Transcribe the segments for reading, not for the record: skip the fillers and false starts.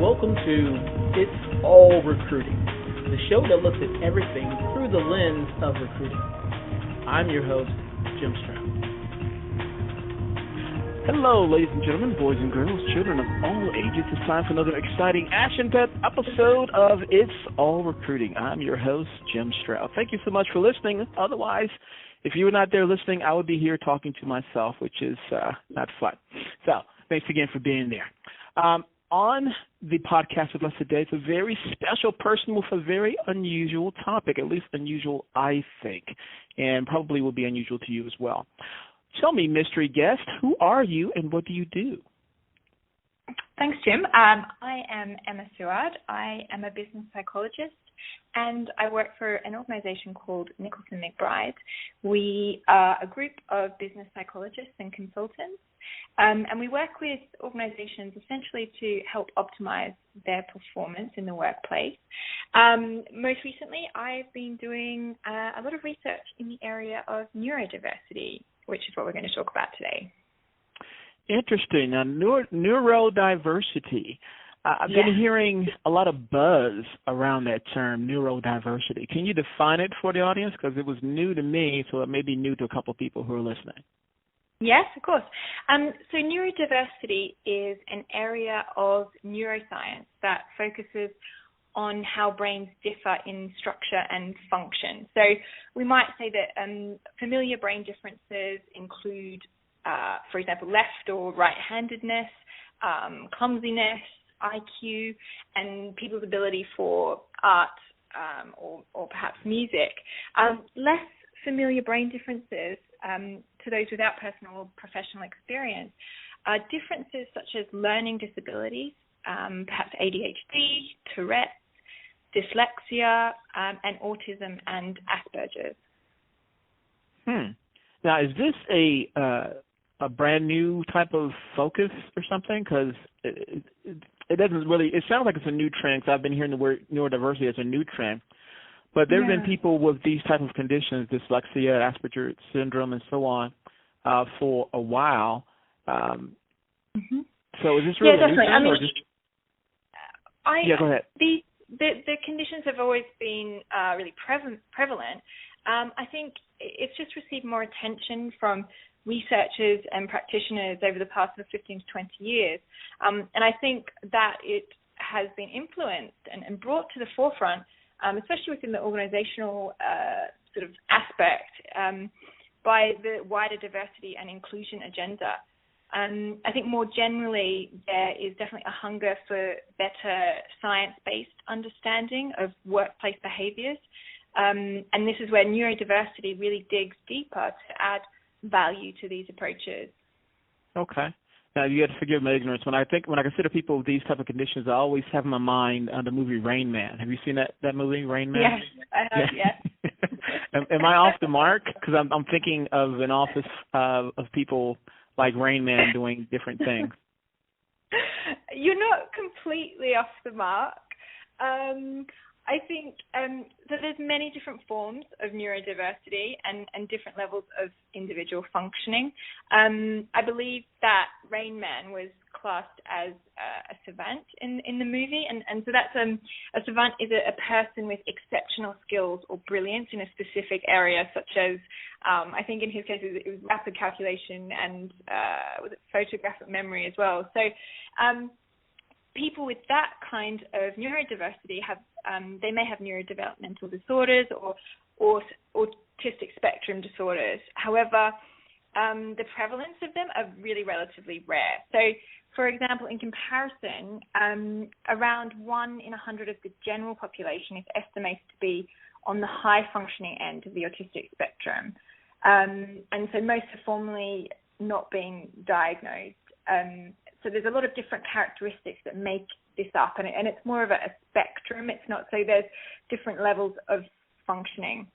welcome to It's All Recruiting, the show that looks at everything through the lens of recruiting. I'm your host, Jim Stroud. Hello, ladies and gentlemen, boys and girls, children of all ages. It's time for another exciting, action-packed episode of It's All Recruiting. I'm your host, Jim Stroud. Thank you so much for listening. Otherwise, if you were not there listening, I would be here talking to myself, which is not fun. So thanks again for being there. On the podcast with us today is a very special person with a very unusual topic, at least unusual, I think, and probably will be unusual to you as well. Tell me, mystery guest, who are you and what do you do? Thanks, Jim. I am Emma Stroud. I am a business psychologist, and I work for an organization called Nicholson McBride. We are a group of business psychologists and consultants, and we work with organizations essentially to help optimize their performance in the workplace. Most recently, I've been doing a lot of research in the area of neurodiversity, which is what we're going to talk about today. Interesting. Now, neurodiversity. I've been hearing a lot of buzz around that term, neurodiversity. Can you define it for the audience? Because it was new to me, so it may be new to a couple of people who are listening. Yes, of course. So neurodiversity is an area of neuroscience that focuses on how brains differ in structure and function. So we might say that familiar brain differences include, for example, left or right-handedness, clumsiness, IQ, and people's ability for art or perhaps music. Less familiar brain differences to those without personal or professional experience are differences such as learning disabilities, perhaps ADHD, Tourette's, dyslexia, and autism and Asperger's. Now, is this a brand new type of focus or something? Because it doesn't really, it sounds like it's a new trend, because I've been hearing the word neurodiversity as a new trend. But there have been people with these type of conditions, dyslexia, Asperger's syndrome, and so on, for a while. So is this really a new trend, or just? Go ahead. The conditions have always been really prevalent. I think it's just received more attention from researchers and practitioners over the past 15 to 20 years. And I think that it has been influenced and brought to the forefront, especially within the organizational sort of aspect, by the wider diversity and inclusion agenda. I think more generally, there is definitely a hunger for better science-based understanding of workplace behaviors. And this is where neurodiversity really digs deeper to add value to these approaches. Okay. Now, you have to forgive my ignorance. When I consider people with these type of conditions, I always have in my mind the movie Rain Man. Have you seen that movie, Rain Man? Yes, I have, yes. Am I off the mark? Because I'm thinking of an office of people like Rain Man doing different things. You're not completely off the mark. I think that there's many different forms of neurodiversity and different levels of individual functioning. I believe that Rain Man was classed as a savant in the movie, and so that's a savant is a person with exceptional skills or brilliance in a specific area, such as I think in his case it was rapid calculation and was it photographic memory as well. So people with that kind of neurodiversity they may have neurodevelopmental disorders or autistic spectrum disorders. However, the prevalence of them are really relatively rare. So, for example, in comparison, around 1 in 100 of the general population is estimated to be on the high functioning end of the autistic spectrum. And so most have formally not been diagnosed. So there's a lot of different characteristics that make this up, and it's more of a spectrum. It's not so there's different levels of functioning.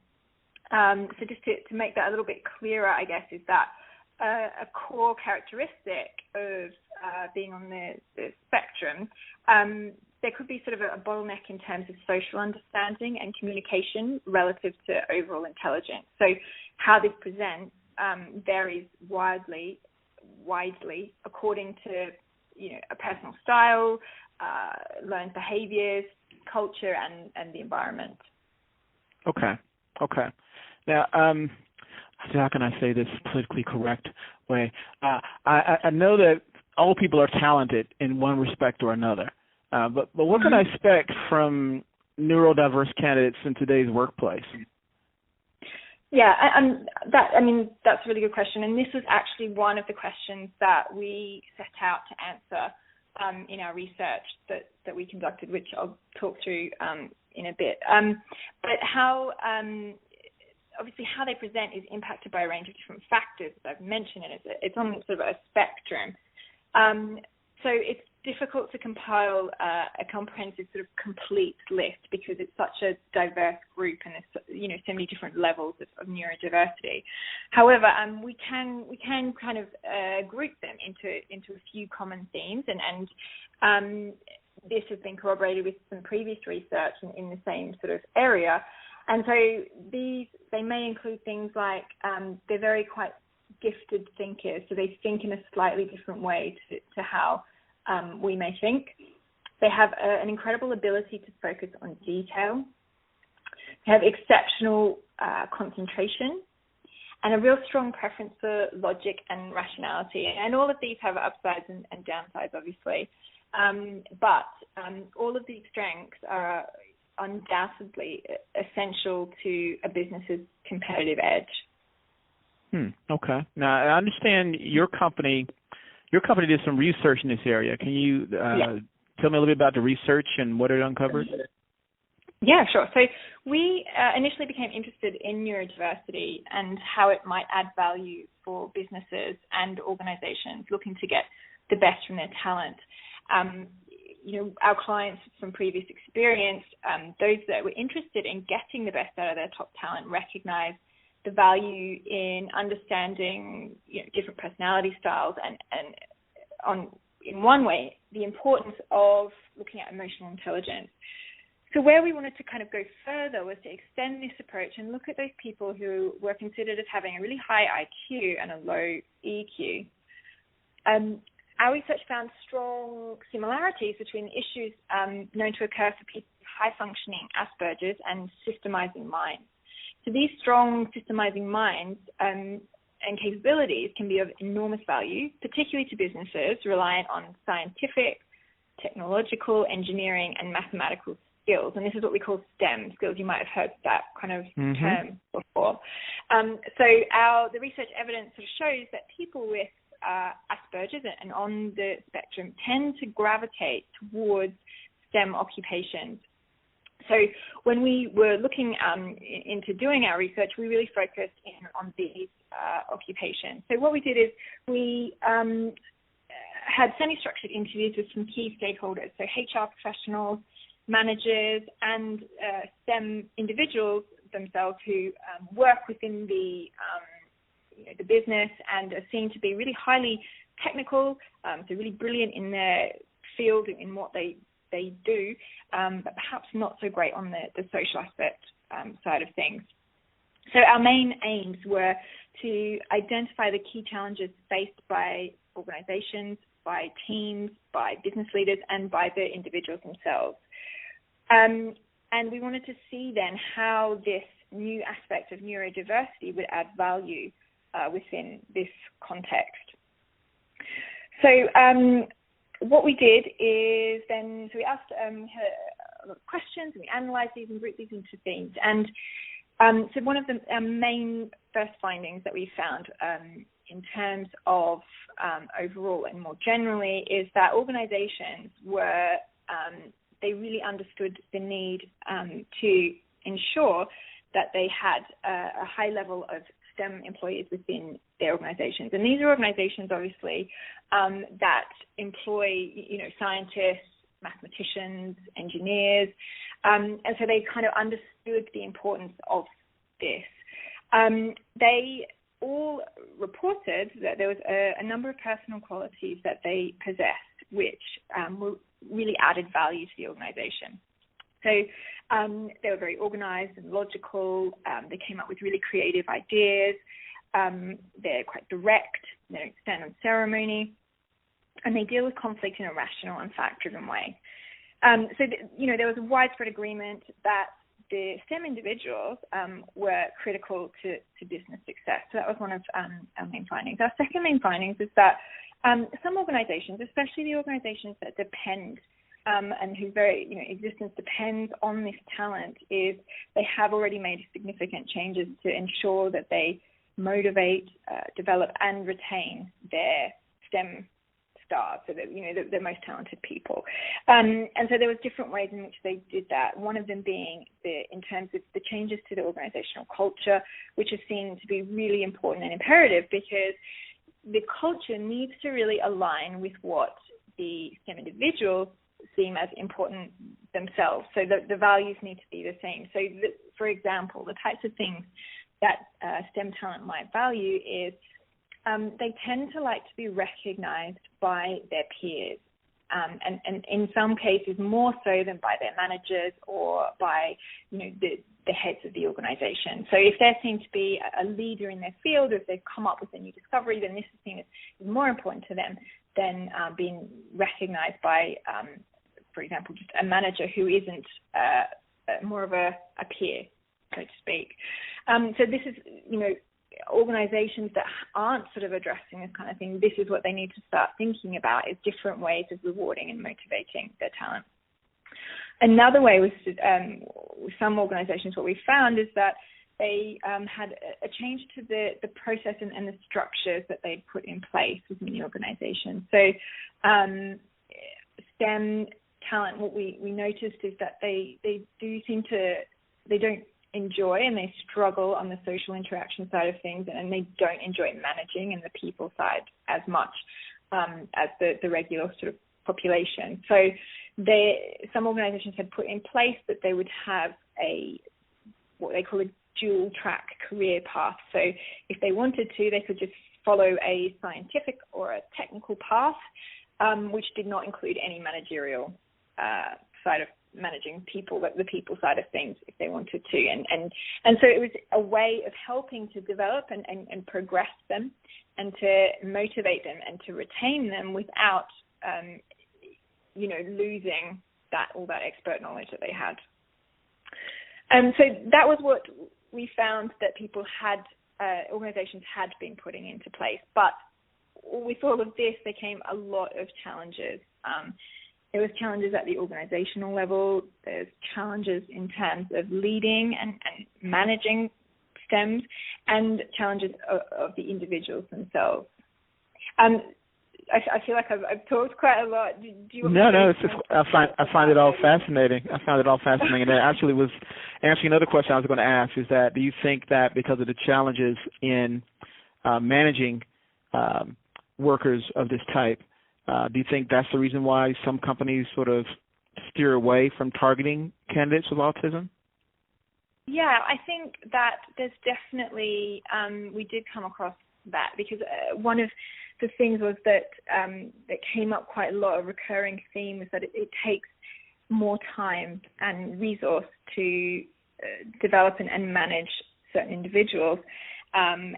So just to make that a little bit clearer, I guess, is that a core characteristic of being on the spectrum, there could be sort of a bottleneck in terms of social understanding and communication relative to overall intelligence. So how this presents varies widely according to a personal style, learned behaviors, culture, and the environment. Okay. Now, how can I say this politically correct way? I know that all people are talented in one respect or another, but what can I expect from neurodiverse candidates in today's workplace? Yeah, that's a really good question, and this was actually one of the questions that we set out to answer in our research that we conducted, which I'll talk through in a bit. But how obviously how they present is impacted by a range of different factors, as I've mentioned, and it's on sort of a spectrum. So it's difficult to compile a comprehensive sort of complete list because it's such a diverse group and there's so many different levels of neurodiversity. However, we can kind of group them into a few common themes, and this has been corroborated with some previous research in the same sort of area. And so they may include things like they're very quite gifted thinkers, so they think in a slightly different way to how we may think. They have an incredible ability to focus on detail. They have exceptional concentration and a real strong preference for logic and rationality. And all of these have upsides and downsides, obviously. But all of these strengths are undoubtedly essential to a business's competitive edge. Okay. Now, I understand your company did some research in this area. Can you tell me a little bit about the research and what it uncovered? Yeah, sure. So we initially became interested in neurodiversity and how it might add value for businesses and organizations looking to get the best from their talent. Our clients from previous experience, those that were interested in getting the best out of their top talent, recognize the value in understanding different personality styles and in one way, the importance of looking at emotional intelligence. So where we wanted to kind of go further was to extend this approach and look at those people who were considered as having a really high IQ and a low EQ. Our research found strong similarities between the issues known to occur for people with high-functioning Asperger's and systemizing minds. So these strong systemizing minds and capabilities can be of enormous value, particularly to businesses reliant on scientific, technological, engineering, and mathematical skills. And this is what we call STEM skills. You might have heard that kind of term before. So the research evidence sort of shows that people with Asperger's and on the spectrum tend to gravitate towards STEM occupations. So when we were looking into doing our research, we really focused in on these occupations. So what we did is we had semi-structured interviews with some key stakeholders, so HR professionals, managers, and STEM individuals themselves who work within the business and are seen to be really highly technical, so really brilliant in their field, in what they do, but perhaps not so great on the social aspect side of things. So our main aims were to identify the key challenges faced by organizations, by teams, by business leaders, and by the individuals themselves. And we wanted to see then how this new aspect of neurodiversity would add value within this context. So what we did is then, so we asked a lot of questions, and we analysed these and grouped these into themes. And so one of the main first findings that we found in terms of overall and more generally is that organisations were, they really understood the need to ensure that they had a high level of STEM employees within their organizations. And these are organizations, obviously, that employ, scientists, mathematicians, engineers, and so they kind of understood the importance of this. They all reported that there was a number of personal qualities that they possessed, which were really added value to the organization. So they were very organized and logical. They came up with really creative ideas. They're quite direct. They don't stand on ceremony. and they deal with conflict in a rational and fact-driven way. There was a widespread agreement that the STEM individuals were critical to business success. So that was one of our main findings. Our second main findings is that some organizations, especially the organizations that depend and whose very existence depends on this talent, is they have already made significant changes to ensure that they motivate, develop, and retain their STEM stars, so that the most talented people. And so there was different ways in which they did that. One of them being in terms of the changes to the organizational culture, which is seen to be really important and imperative, because the culture needs to really align with what the STEM individuals seem as important themselves. So the values need to be the same. So, for example, the types of things that STEM talent might value is they tend to like to be recognized by their peers, and in some cases more so than by their managers or by the heads of the organization. So if they're seen to be a leader in their field, or if they've come up with a new discovery, then this is seen as more important to them than being recognized by, for example, just a manager who isn't more of a peer, so to speak. So this is, organizations that aren't sort of addressing this kind of thing, this is what they need to start thinking about, is different ways of rewarding and motivating their talent. Another way with some organizations, what we found is that they had a change to the process and the structures that they'd put in place within the organization. So STEM talent, what we noticed is that they don't enjoy and they struggle on the social interaction side of things, and they don't enjoy managing and the people side as much as the regular sort of population. So some organizations had put in place that they would have what they call a dual track career path. So if they wanted to, they could just follow a scientific or a technical path, which did not include any managerial side of managing people, the people side of things, if they wanted to. And so it was a way of helping to develop and progress them and to motivate them and to retain them without, losing all that expert knowledge that they had. So that was what we found that people had, organizations had been putting into place. But with all of this, there came a lot of challenges. There was challenges at the organizational level. There's challenges in terms of leading and managing STEMs, and challenges of the individuals themselves. I feel like I've talked quite a lot. Do you want No. It's just, I find it all fascinating. And it actually was answering another question I was going to ask, is that do you think that because of the challenges in managing workers of this type, do you think that's the reason why some companies sort of steer away from targeting candidates with autism? Yeah, I think that there's definitely, we did come across that, because one of the things was that that came up quite a lot, a recurring theme, is that it takes more time and resource to develop and manage certain individuals. And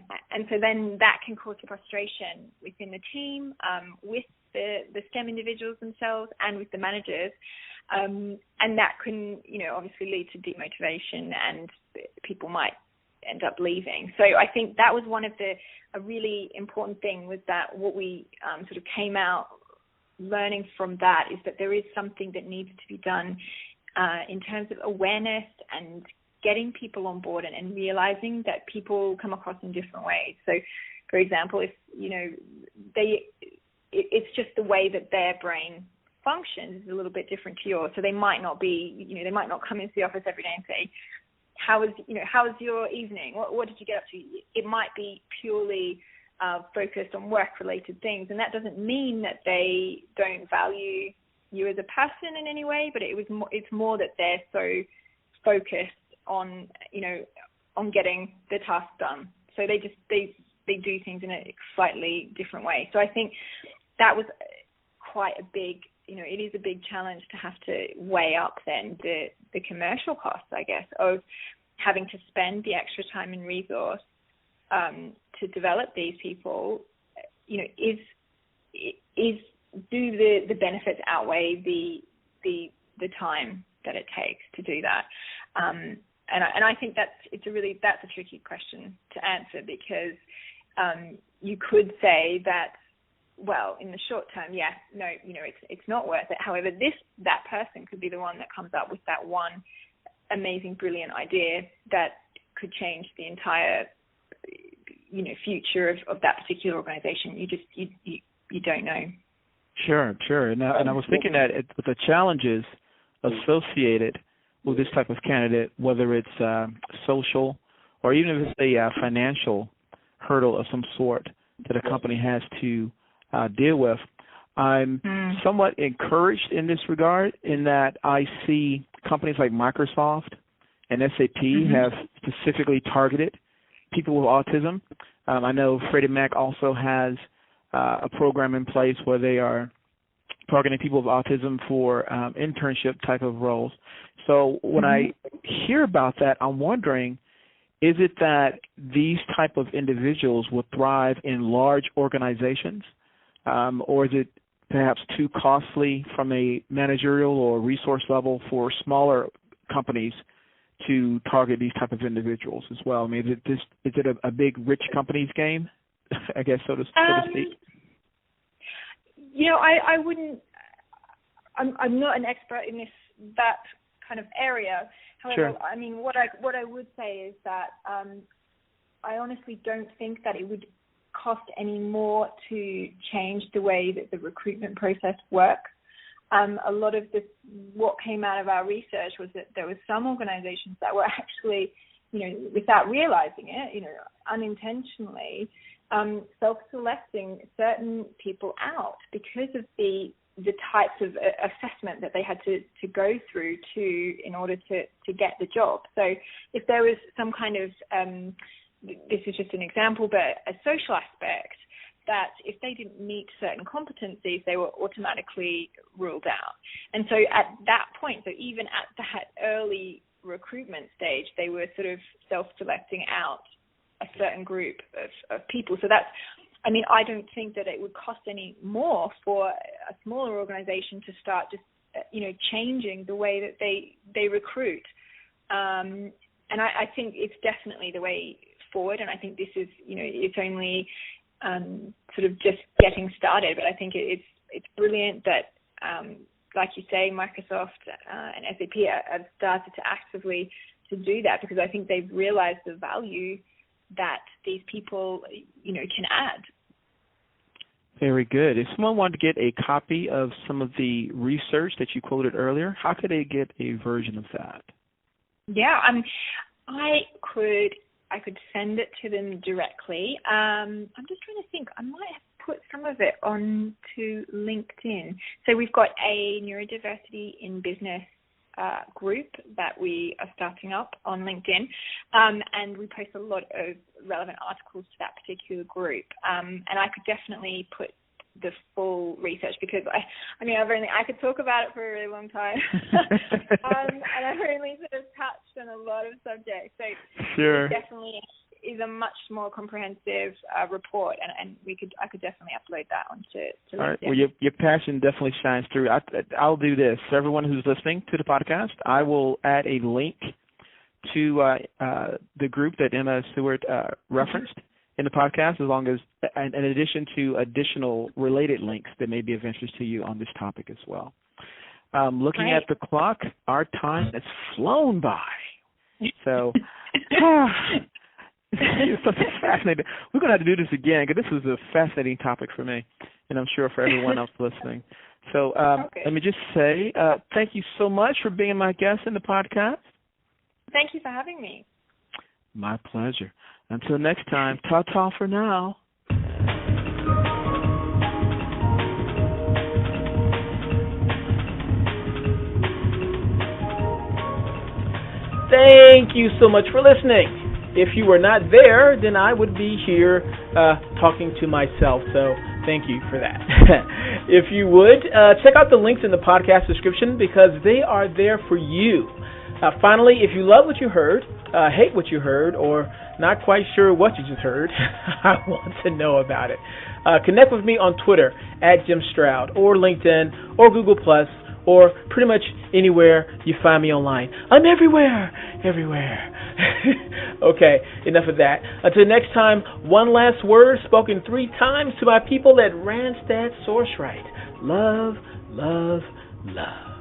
so then that can cause frustration within the team, with the STEM individuals themselves and with the managers. And that can, obviously lead to demotivation, and people might end up leaving. So I think that was one of a really important thing, was that what we sort of came out learning from that is that there is something that needs to be done in terms of awareness and getting people on board and realizing that people come across in different ways. So, for example, if, it's just the way that their brain functions is a little bit different to yours. So they might not be, they might not come into the office every day and say, how was your evening? What did you get up to? It might be purely focused on work-related things, and that doesn't mean that they don't value you as a person in any way, but it's more that they're so focused on, on getting the task done. So they do things in a slightly different way. So I think that was quite a big, it is a big challenge to have to weigh up then the commercial costs, I guess, of having to spend the extra time and resource to develop these people, is do the benefits outweigh the time that it takes to do that? And I think that's a tricky question to answer, because you could say that, well, in the short term, yes, no, it's not worth it. However, that person could be the one that comes up with that one amazing, brilliant idea that could change the entire, future of that particular organization. You don't know. Sure. And I was thinking that with the challenges associated with this type of candidate, whether it's social or even if it's a financial hurdle of some sort that a company has to deal with, I'm somewhat encouraged in this regard, in that I see companies like Microsoft and SAP have specifically targeted people with autism. I know Freddie Mac also has a program in place where they are targeting people with autism for internship type of roles. So when I hear about that, I'm wondering, is it that these type of individuals will thrive in large organizations, or is it perhaps too costly from a managerial or resource level for smaller companies to target these type of individuals as well? I mean, is it a big rich companies game, I guess, so to speak? I wouldn't. I'm not an expert in that kind of area. However, I mean, what I would say is that I honestly don't think that it would cost any more to change the way that the recruitment process works. A lot of what came out of our research was that there were some organizations that were actually, without realizing it, unintentionally, self-selecting certain people out because of the types of assessment that they had to go through in order to get the job. So if there was some kind of, this is just an example, but a social aspect, that if they didn't meet certain competencies, they were automatically ruled out. And so at that point, so even at that early recruitment stage, they were sort of self-selecting out a certain group of people. So that's, I don't think that it would cost any more for a smaller organization to start just, changing the way that they recruit. And I think it's definitely the way forward. And I think this is, it's only sort of just getting started. But I think it's brilliant that, like you say, Microsoft and SAP have started to actively to do that, because I think they've realized the value that these people, can add. Very good. If someone wanted to get a copy of some of the research that you quoted earlier, how could they get a version of that? Yeah, I could send it to them directly. I'm just trying to think. I might have put some of it onto LinkedIn. So we've got a Neurodiversity in Business group that we are starting up on LinkedIn, and we post a lot of relevant articles to that particular group. And I could definitely put the full research, because I could talk about it for a really long time, and I've only sort of touched on a lot of subjects. So it definitely is a much more comprehensive report, and I could definitely upload that onto LinkedIn. All right. Well, your passion definitely shines through. I'll do this. For everyone who's listening to the podcast, I will add a link to the group that Emma Stewart referenced in the podcast, in addition to additional related links that may be of interest to you on this topic as well. Looking at the clock, our time has flown by. So it's something fascinating. We're going to have to do this again, because this was a fascinating topic for me, and I'm sure for everyone else listening. So let me just say thank you so much for being my guest in the podcast. Thank you for having me. My pleasure. Until next time, ta-ta for now. Thank you so much for listening. If you were not there, then I would be here talking to myself, so thank you for that. If you would, check out the links in the podcast description, because they are there for you. Finally, if you love what you heard, hate what you heard, or not quite sure what you just heard, I want to know about it. Connect with me on Twitter at Jim Stroud, or LinkedIn, or Google+, or pretty much anywhere you find me online. I'm everywhere. Okay, enough of that. Until next time, one last word spoken 3 times to my people at Randstad Source Right. Love, love, love.